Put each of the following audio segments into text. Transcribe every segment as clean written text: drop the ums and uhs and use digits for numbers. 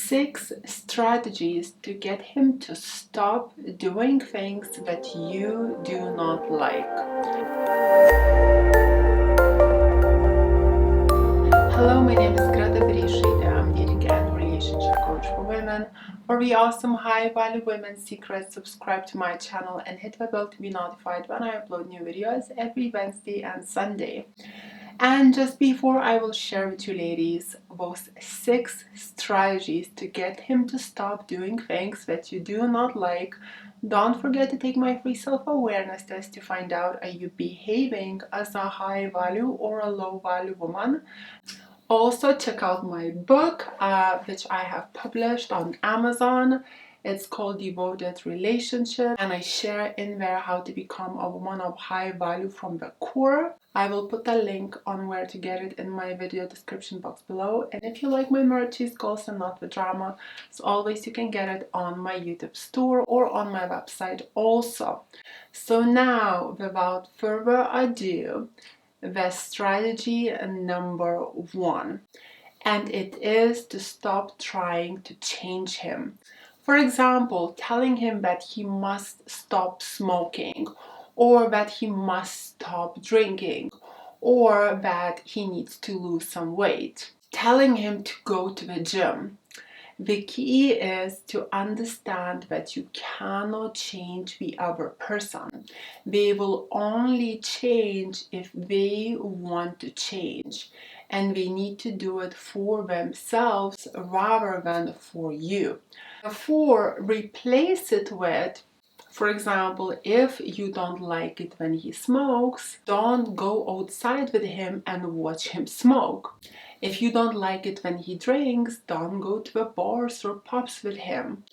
6 strategies to get him to stop doing things that you do not like. Hello, my name is Greta Bereisaite. I'm dating and relationship coach for women. For the awesome high value women secrets, subscribe to my channel and hit the bell to be notified when I upload new videos every Wednesday and Sunday. And just before I will share with you ladies those 6 strategies to get him to stop doing things that you do not like, don't forget to take my free self-awareness test to find out, are you behaving as a high value or a low value woman. Also check out my book, which I have published on Amazon. It's called Devoted Relationship, and I share in there how to become a woman of high value from the core. I will put a link on where to get it in my video description box below. And if you like my merchandise, goals and not the drama, as always, you can get it on my YouTube store or on my website also. So now, without further ado, the strategy number 1, and it is to stop trying to change him. For example, telling him that he must stop smoking, or that he must stop drinking, or that he needs to lose some weight. Telling him to go to the gym. The key is to understand that you cannot change the other person. They will only change if they want to change, and they need to do it for themselves rather than for you. Therefore, replace it with, for example, if you don't like it when he smokes, don't go outside with him and watch him smoke. If you don't like it when he drinks, don't go to the bars or pubs with him.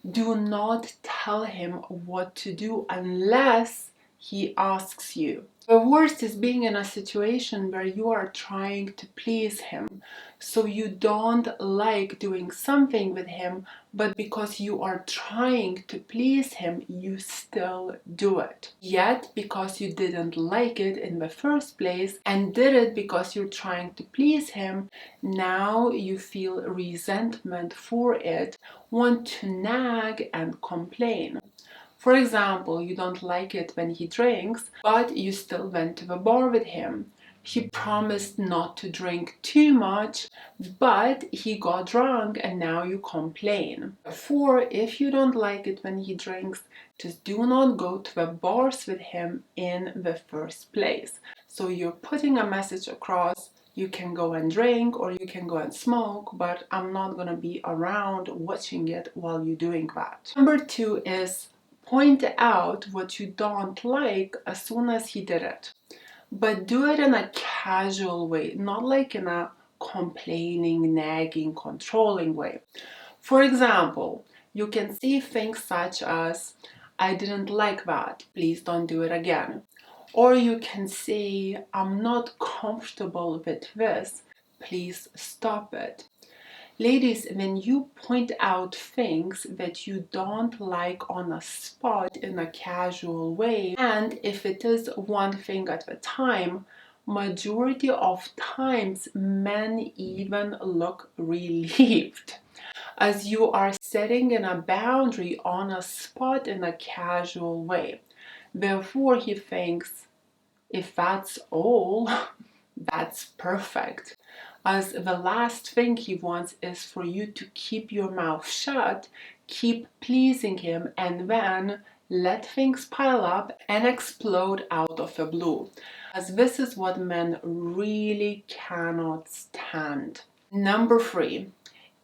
Do not tell him what to do unless he asks you. The worst is being in a situation where you are trying to please him. So you don't like doing something with him, but because you are trying to please him, you still do it. Yet, because you didn't like it in the first place and did it because you're trying to please him, now you feel resentment for it, want to nag and complain. For example, you don't like it when he drinks, but you still went to the bar with him. He promised not to drink too much, but he got drunk and now you complain. Therefore, if you don't like it when he drinks, just do not go to the bars with him in the first place. So you're putting a message across: you can go and drink or you can go and smoke, but I'm not gonna be around watching it while you're doing that. Number 2 is point out what you don't like as soon as he did it. But do it in a casual way, not like in a complaining, nagging, controlling way. For example, you can say things such as, I didn't like that, please don't do it again. Or you can say, I'm not comfortable with this, please stop it. Ladies, when you point out things that you don't like on a spot in a casual way, and if it is one thing at a time, majority of times men even look relieved, as you are setting in a boundary on a spot in a casual way. Therefore, he thinks, if that's all, that's perfect. As the last thing he wants is for you to keep your mouth shut, keep pleasing him, and then let things pile up and explode out of the blue. As this is what men really cannot stand. Number 3.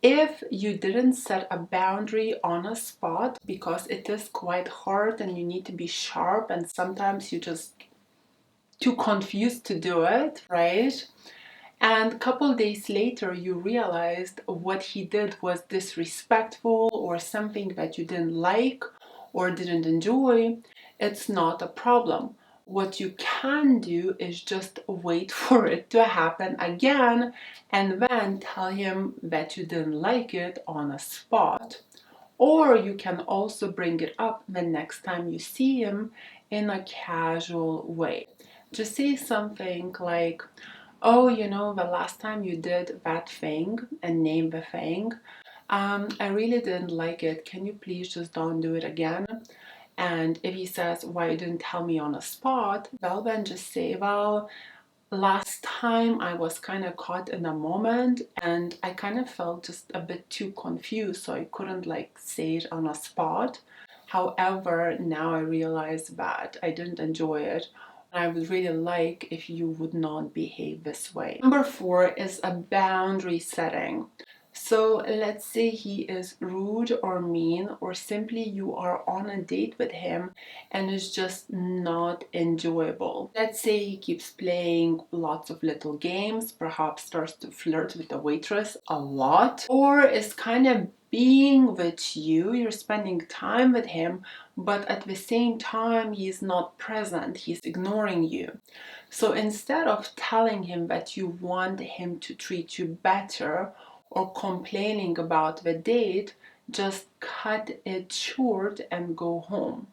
If you didn't set a boundary on a spot, because it is quite hard and you need to be sharp and sometimes you just too confused to do it, right? And a couple days later you realized what he did was disrespectful or something that you didn't like or didn't enjoy, it's not a problem. What you can do is just wait for it to happen again and then tell him that you didn't like it on a spot. Or you can also bring it up the next time you see him in a casual way. Just say something like, oh, you know, the last time you did that thing, and name the thing, I really didn't like it. Can you please just don't do it again? And if he says, why you didn't tell me on a spot, well, then just say, well, last time I was kind of caught in a moment and I kind of felt just a bit too confused, so I couldn't like say it on a spot. However, now I realize that I didn't enjoy it. I would really like if you would not behave this way. Number 4 is a boundary setting. So let's say he is rude or mean, or simply you are on a date with him and it's just not enjoyable. Let's say he keeps playing lots of little games, perhaps starts to flirt with the waitress a lot, or is kind of being with you, you're spending time with him, but at the same time he's not present, he's ignoring you. So instead of telling him that you want him to treat you better or complaining about the date, just cut it short and go home.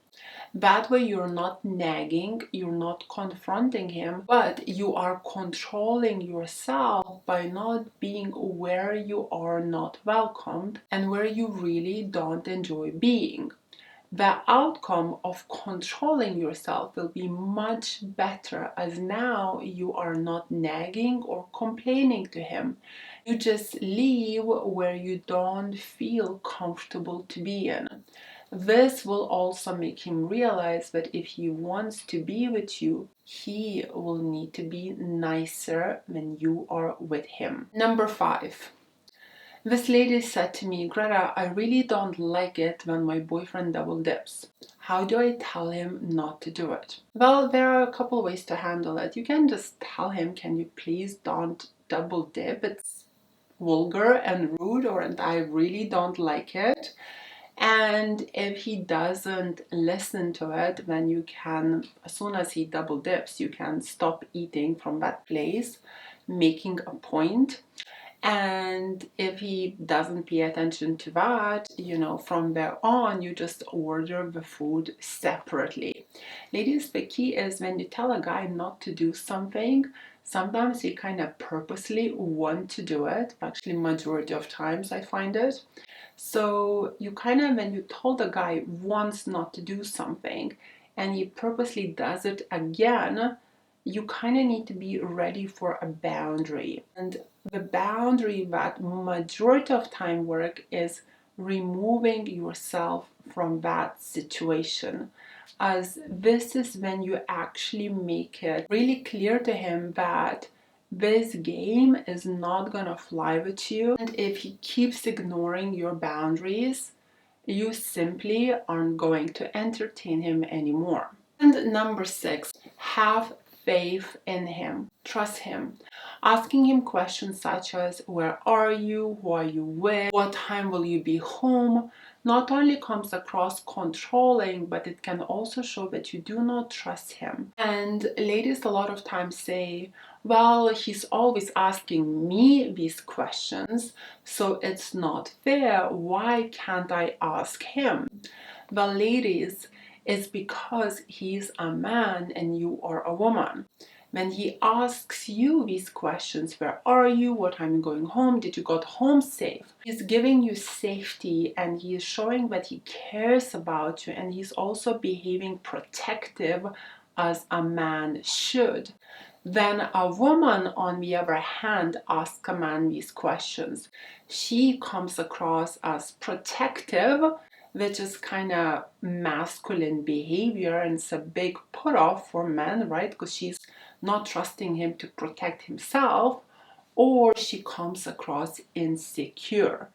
That way, you're not nagging, you're not confronting him, but you are controlling yourself by not being where you are not welcomed and where you really don't enjoy being. The outcome of controlling yourself will be much better, as now you are not nagging or complaining to him. You just leave where you don't feel comfortable to be in. This will also make him realize that if he wants to be with you, he will need to be nicer when you are with him. Number 5. This lady said to me, Greta, I really don't like it when my boyfriend double dips. How do I tell him not to do it? Well, there are a couple ways to handle it. You can just tell him, can you please don't double dip? It's vulgar and rude, and I really don't like it. And if he doesn't listen to it, then you can, as soon as he double dips, you can stop eating from that place, making a point. And if he doesn't pay attention to that, from there on, you just order the food separately. Ladies, the key is when you tell a guy not to do something, sometimes he kind of purposely want to do it. Actually, majority of times I find it. So you kind of, when you told a guy once not to do something and he purposely does it again, you kind of need to be ready for a boundary. And the boundary that majority of time work is removing yourself from that situation, as this is when you actually make it really clear to him that this game is not gonna fly with you, and if he keeps ignoring your boundaries, you simply aren't going to entertain him anymore. And number 6, have faith in him. Trust him. Asking him questions such as, where are you? Who are you with? What time will you be home? Not only comes across controlling, but it can also show that you do not trust him. And ladies a lot of times say, well, he's always asking me these questions, so it's not fair. Why can't I ask him? Well, ladies, it's because he's a man and you are a woman. When he asks you these questions, where are you? What time are you going home? Did you got home safe? He's giving you safety and he is showing that he cares about you, and he's also behaving protective as a man should. Then a woman, on the other hand, asks a man these questions. She comes across as protective, which is kind of masculine behavior, and it's a big put off for men, right? Because she's not trusting him to protect himself, or she comes across insecure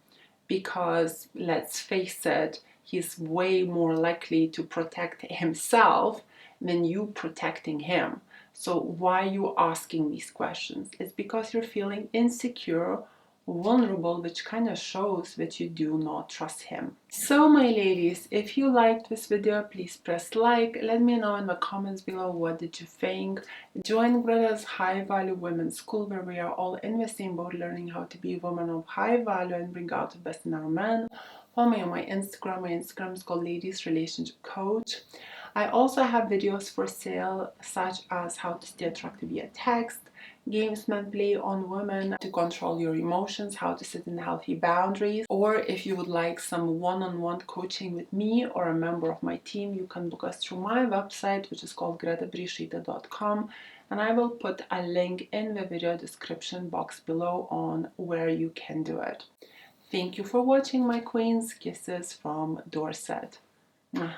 because, let's face it, he's way more likely to protect himself than you protecting him. So why are you asking these questions? It's because you're feeling insecure, vulnerable, which kind of shows that you do not trust him. So my ladies, if you liked this video, please press like. Let me know in the comments below what did you think. Join Greta's High Value Women's School, where we are all in the same boat, learning how to be a woman of high value and bring out the best in our men. Follow me on my Instagram. My Instagram is called Ladies Relationship Coach. I also have videos for sale, such as how to stay attractive via text, games men play on women to control your emotions, how to set in healthy boundaries. Or if you would like some one-on-one coaching with me or a member of my team, you can book us through my website, which is called gretabereisaite.com, and I will put a link in the video description box below on where you can do it. Thank you for watching, my queens. Kisses from Dorset. Mwah.